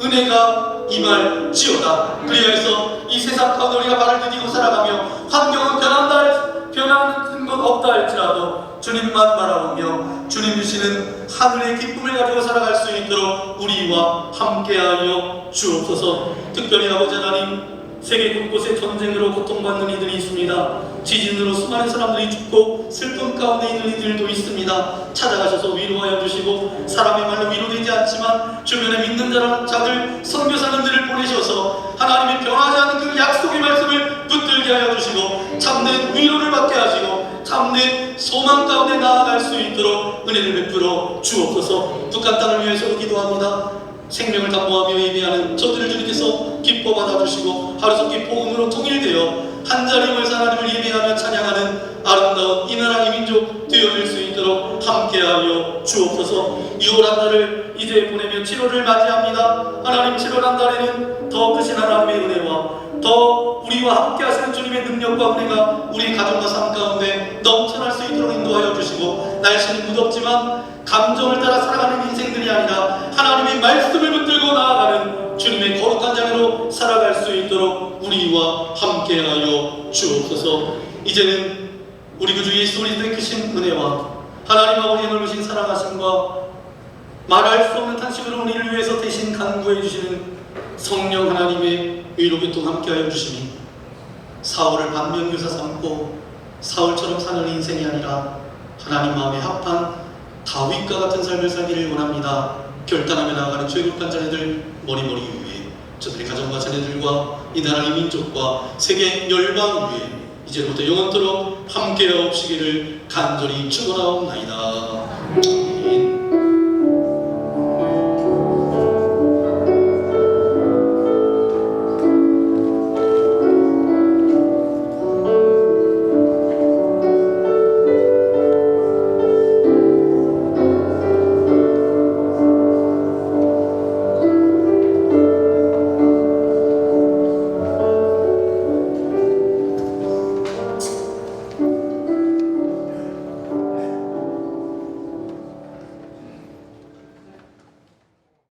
S3: 은혜가 임할지어다. 그리하여서 이 세상 가운데 우리가 발을 디디고 살아가며 환경은 변하는 것 없다 할지라도 주님만 바라보며 주님 주시는 하늘의 기쁨을 가지고 살아갈 수 있도록 우리와 함께하여 주옵소서. 특별히 아버지 하나님, 세계 곳곳에 전쟁으로 고통받는 이들이 있습니다. 지진으로 수많은 사람들이 죽고 슬픔 가운데 있는 이들도 있습니다. 찾아가셔서 위로하여 주시고 사람의 말로 위로되지 않지만 주변에 믿는 자들, 선교사님들을 보내셔서 하나님의 변하지 않는 그 약속의 말씀을 붙들게 하여 주시고 참된 위로를 받게 하시고 참된 소망 가운데 나아갈 수 있도록 은혜를 베풀어 주옵소서. 북한 땅을 위해서도 기도합니다. 생명을 담보하며 예배하는 저들을 주님께서 기뻐 받아주시고 하루속히 복음으로 통일되어 한자리 모여서 하나님을 예배하며 찬양하는 아름다운 이 나라 이 민족 되어질 수 있도록 함께하여 주옵소서. 6월 한 달을 이제 보내며 7월을 맞이합니다. 하나님, 7월 한 달에는 더 크신 하나님의 은혜와 더 우리와 함께 하시는 주님의 능력과 은혜가 우리 가정과 삶 가운데 넘쳐날 수 있도록 인도하여 주시고, 날씨는 무덥지만 감정을 따라 살아가는 인생들이 아니라 하나님의 말씀을 붙들고 나아가는 주님의 거룩한 자녀로 살아갈 수 있도록 우리와 함께하여 주옵소서. 이제는 우리 구주 예수 그리스도의 크신 은혜와 하나님 아버지의 넓으신 사랑하심과 말할 수 없는 탄식으로 우리를 위해서 대신 간구해 주시는 성령 하나님의 위로교통 함께하여 주시니 사울을 반면교사 삼고 사울처럼 사는 인생이 아니라 하나님 마음에 합한 다윗과 같은 삶을 살기를 원합니다. 결단하며 나아가는 죄국한 자녀들 머리머리 위에, 저들의 가정과 자녀들과 이 나라 이 민족과 세계 열방 위에 이제부터 영원토록 함께하옵시기를 간절히 축원하옵나이다. 아멘.